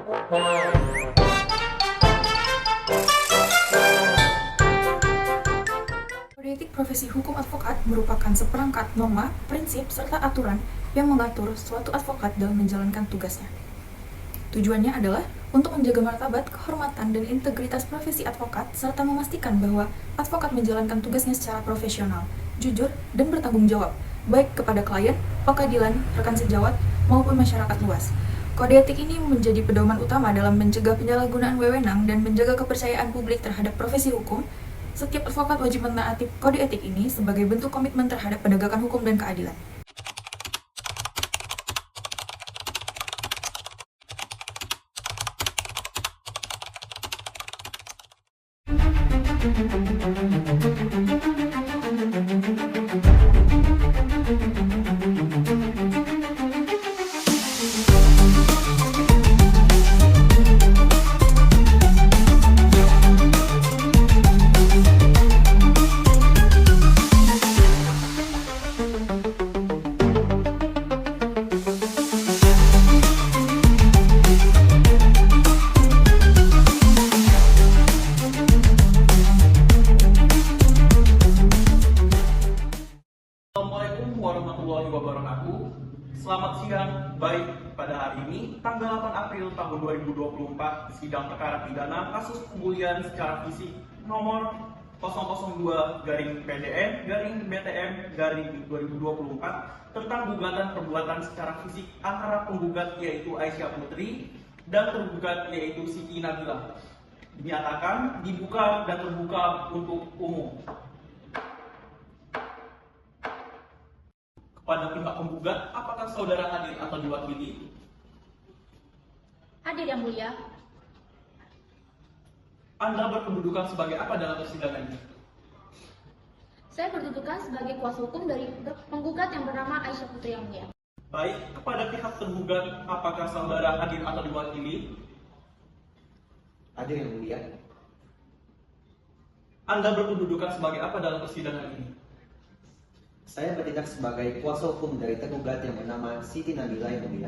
Kode etik profesi hukum advokat merupakan seperangkat norma, prinsip, serta aturan yang mengatur suatu advokat dalam menjalankan tugasnya. Tujuannya adalah untuk menjaga martabat, kehormatan, dan integritas profesi advokat, serta memastikan bahwa advokat menjalankan tugasnya secara profesional, jujur, dan bertanggung jawab, baik kepada klien, pengadilan, rekan sejawat, maupun masyarakat luas. Kode etik ini menjadi pedoman utama dalam mencegah penyalahgunaan wewenang dan menjaga kepercayaan publik terhadap profesi hukum. Setiap advokat wajib menaati kode etik ini sebagai bentuk komitmen terhadap penegakan hukum dan keadilan. Assalamualaikum warahmatullahi wabarakatuh. Selamat siang. Baik, pada hari ini tanggal 8 April tahun 2024, sidang perkara pidana kasus pembulian secara fisik nomor 002-PDN-BTM-2024 tentang gugatan perbuatan secara fisik antara penggugat yaitu Aisyah Putri dan tergugat yaitu Siti Nabila dinyatakan dibuka dan terbuka untuk umum. Pada pihak penggugat, apakah saudara hadir atau diwakili? Hadir yang mulia. Anda berkedudukan sebagai apa dalam persidangan ini? Saya berkedudukan sebagai kuasa hukum dari penggugat yang bernama Aisyah Putri yang mulia. Baik, kepada pihak tergugat, apakah saudara hadir atau diwakili? Hadir yang mulia. Anda berkedudukan sebagai apa dalam persidangan ini? Saya bertindak sebagai kuasa hukum dari tergugat yang bernama Siti Nabila yang mulia.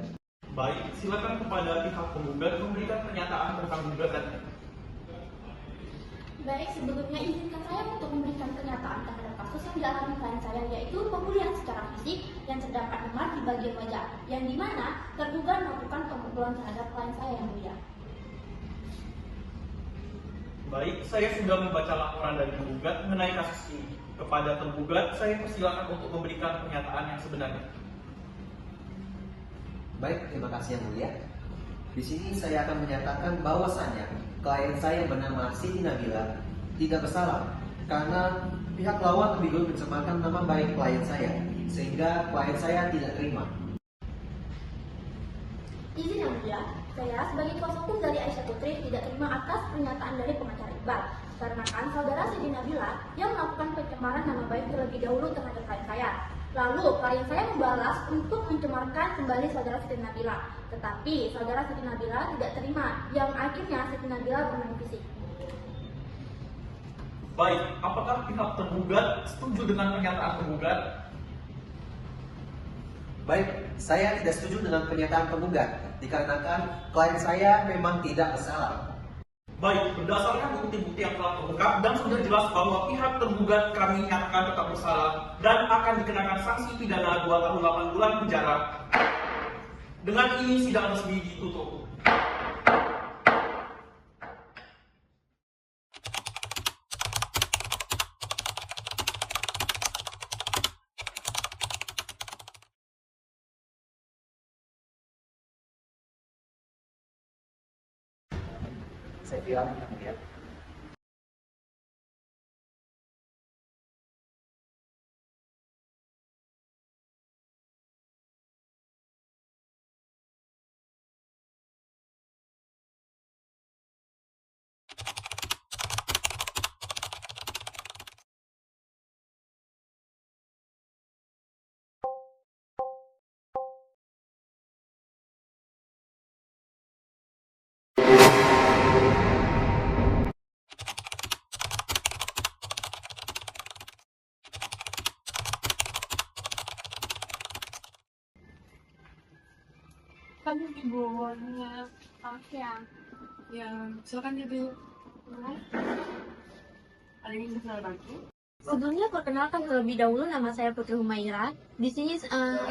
Baik, silakan kepada pihak penggugat memberikan pernyataan tentang gugatan. Baik, sebelumnya izinkan saya untuk memberikan pernyataan terhadap kasus yang dialami klien saya, yaitu pembulian secara fisik yang terdapat memar di bagian wajah, yang dimana tergugat melakukan pemukulan terhadap klien saya yang mulia. Baik, saya sudah membaca laporan dari penggugat mengenai kasus ini. Kepada tergugat, saya persilakan untuk memberikan pernyataan yang sebenarnya. Baik, terima kasih yang mulia. Di sini saya akan menyatakan bahwasannya klien saya yang bernama Siti Nabila tidak bersalah karena pihak lawan lebih dulu mencemarkan nama baik klien saya sehingga klien saya tidak terima. Izin yang mulia, saya sebagai kuasa hukum dari Aisyah Putri tidak terima atas pernyataan dari pengacara Iqbal. Karena saudara Siti Nabila yang melakukan pencemaran nama baik terlebih dahulu terhadap klien saya. Lalu klien saya membalas untuk mencemarkan kembali saudara Siti Nabila. Tetapi saudara Siti Nabila tidak terima, yang akhirnya Siti Nabila bermain fisik. Baik, apakah pihak tergugat setuju dengan pernyataan penggugat? Baik, saya tidak setuju dengan pernyataan penggugat dikarenakan klien saya memang tidak bersalah. Baik, berdasarkan bukti-bukti yang telah terungkap dan sudah jelas bahwa pihak tergugat kami nyatakan tetap bersalah dan akan dikenakan sanksi pidana 2 tahun 8 bulan penjara. Dengan ini sidang resmi ditutup. Saya bilang yang mulia. Aduh, di bawahnya. Selamat siang. Ya, silakan Ibu. Ada yang bisa saya bantu? Sebelumnya perkenalkan terlebih dahulu, nama saya Putri Humaira. Di sini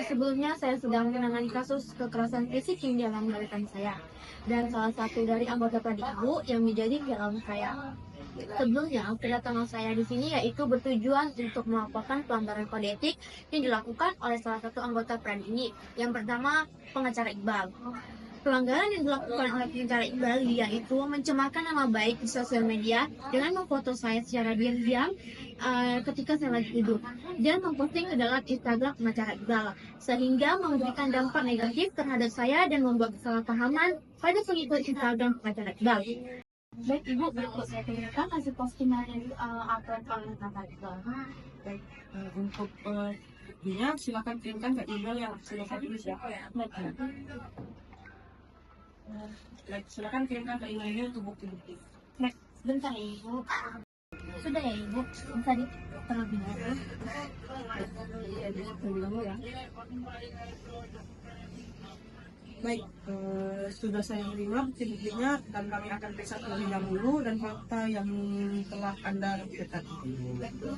sebelumnya saya sedang menangani kasus kekerasan fisik yang dialami rekan saya dan salah satu dari anggota Pradi Ibu yang menjadi viral saya. Sebelumnya, kedatangan saya di sini yaitu bertujuan untuk melaporkan pelanggaran kode etik yang dilakukan oleh salah satu anggota Pradi ini. Yang pertama, pengacara Iqbal. Pelanggaran yang dilakukan oleh pengacara Iqbal yaitu mencemarkan nama baik di sosial media dengan memfoto saya secara diam-diam ketika saya lagi tidur dan memposting ke dalam Instagram pengacara Iqbal sehingga memberikan dampak negatif terhadap saya dan membuat kesalahpahaman pada pengikut Instagram pengacara Iqbal. Baik Ibu, berikut saya tunjukkan hasil postingan dari akun pengacara Iqbal. Baik, untuk buktinya silakan kirimkan ke email yang sudah saya tulis ya. Baik, silakan kirimkan ke email ini untuk bukti-bukti. Baik, sebentar ya Ibu. Sudah ya Ibu, bisa terlebih dahulu. Dulu ya. Baik, sudah saya terima bukti-buktinya dan kami akan periksa terlebih dahulu dan fakta yang telah Anda lakukan.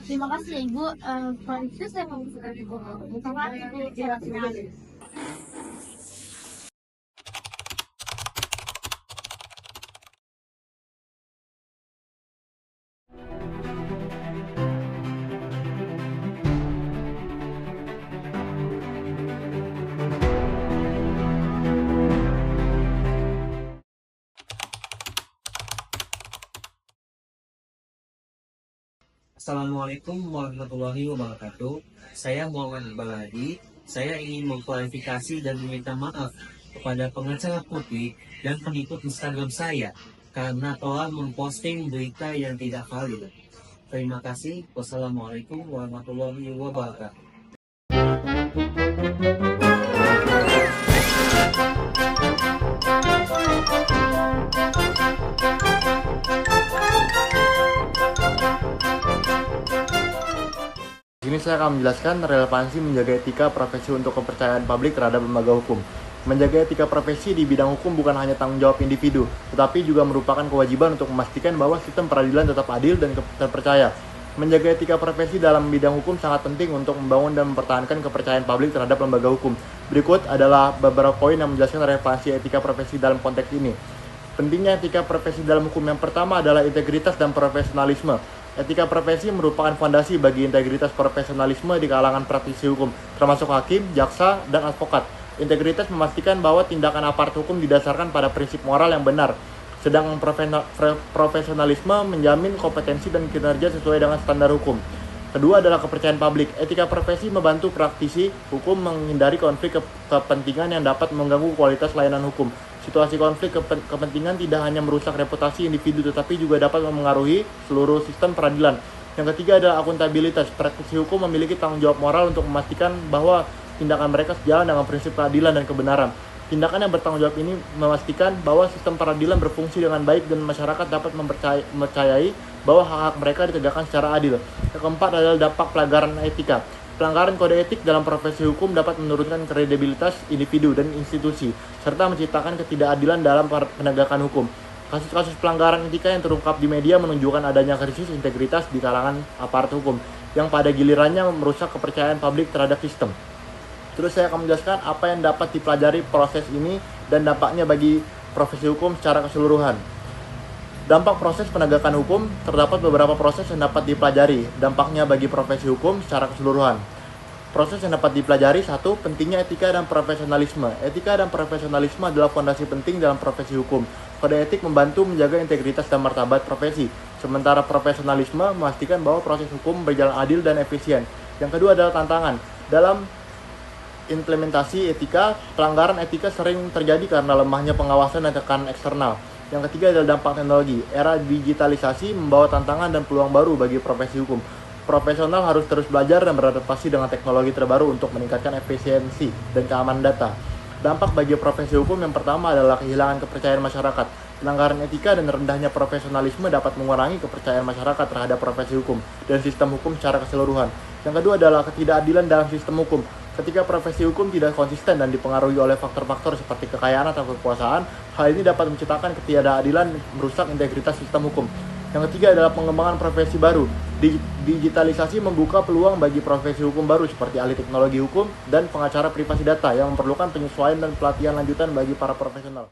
Terima kasih ya Ibu. Kalau itu saya mau mengucapkan Ibu. Terima kasih. Assalamualaikum warahmatullahi wabarakatuh. Saya Muhammad Iqbal Hadi. Saya ingin mengklarifikasi dan meminta maaf kepada pengacara Putri dan pengikut Instagram saya karena telah memposting berita yang tidak valid. Terima kasih. Wassalamualaikum warahmatullahi wabarakatuh. Di sini saya akan menjelaskan relevansi menjaga etika profesi untuk kepercayaan publik terhadap lembaga hukum. Menjaga etika profesi di bidang hukum bukan hanya tanggung jawab individu, tetapi juga merupakan kewajiban untuk memastikan bahwa sistem peradilan tetap adil dan terpercaya. Menjaga etika profesi dalam bidang hukum sangat penting untuk membangun dan mempertahankan kepercayaan publik terhadap lembaga hukum. Berikut adalah beberapa poin yang menjelaskan relevansi etika profesi dalam konteks ini. Pentingnya etika profesi dalam hukum. Yang pertama adalah integritas dan profesionalisme. Etika profesi merupakan fondasi bagi integritas profesionalisme di kalangan praktisi hukum, termasuk hakim, jaksa, dan advokat. Integritas memastikan bahwa tindakan aparat hukum didasarkan pada prinsip moral yang benar, sedangkan profesionalisme menjamin kompetensi dan kinerja sesuai dengan standar hukum. Kedua adalah kepercayaan publik. Etika profesi membantu praktisi hukum menghindari konflik kepentingan yang dapat mengganggu kualitas layanan hukum. Situasi konflik kepentingan tidak hanya merusak reputasi individu tetapi juga dapat memengaruhi seluruh sistem peradilan. Yang ketiga adalah akuntabilitas. Praktisi hukum memiliki tanggung jawab moral untuk memastikan bahwa tindakan mereka sejalan dengan prinsip keadilan dan kebenaran. Tindakan yang bertanggung jawab ini memastikan bahwa sistem peradilan berfungsi dengan baik dan masyarakat dapat mempercayai bahwa hak-hak mereka ditegakkan secara adil. Yang keempat adalah dampak pelanggaran etika. Pelanggaran kode etik dalam profesi hukum dapat menurunkan kredibilitas individu dan institusi, serta menciptakan ketidakadilan dalam penegakan hukum. Kasus-kasus pelanggaran etika yang terungkap di media menunjukkan adanya krisis integritas di kalangan aparat hukum, yang pada gilirannya merusak kepercayaan publik terhadap sistem. Terus saya akan menjelaskan apa yang dapat dipelajari proses ini dan dampaknya bagi profesi hukum secara keseluruhan. Dampak proses penegakan hukum, terdapat beberapa proses yang dapat dipelajari. Dampaknya bagi profesi hukum secara keseluruhan. Proses yang dapat dipelajari, 1. Pentingnya etika dan profesionalisme. Etika dan profesionalisme adalah fondasi penting dalam profesi hukum. Kode etik membantu menjaga integritas dan martabat profesi. Sementara profesionalisme memastikan bahwa proses hukum berjalan adil dan efisien. Yang kedua adalah tantangan. Dalam implementasi etika, pelanggaran etika sering terjadi karena lemahnya pengawasan dan tekanan eksternal. Yang ketiga adalah dampak teknologi. Era digitalisasi membawa tantangan dan peluang baru bagi profesi hukum. Profesional harus terus belajar dan beradaptasi dengan teknologi terbaru untuk meningkatkan efisiensi dan keamanan data. Dampak bagi profesi hukum yang pertama adalah kehilangan kepercayaan masyarakat. Pelanggaran etika dan rendahnya profesionalisme dapat mengurangi kepercayaan masyarakat terhadap profesi hukum dan sistem hukum secara keseluruhan. Yang kedua adalah ketidakadilan dalam sistem hukum. Ketika profesi hukum tidak konsisten dan dipengaruhi oleh faktor-faktor seperti kekayaan atau kekuasaan, hal ini dapat menciptakan ketidakadilan, merusak integritas sistem hukum. Yang ketiga adalah pengembangan profesi baru. Digitalisasi membuka peluang bagi profesi hukum baru seperti ahli teknologi hukum dan pengacara privasi data yang memerlukan penyesuaian dan pelatihan lanjutan bagi para profesional.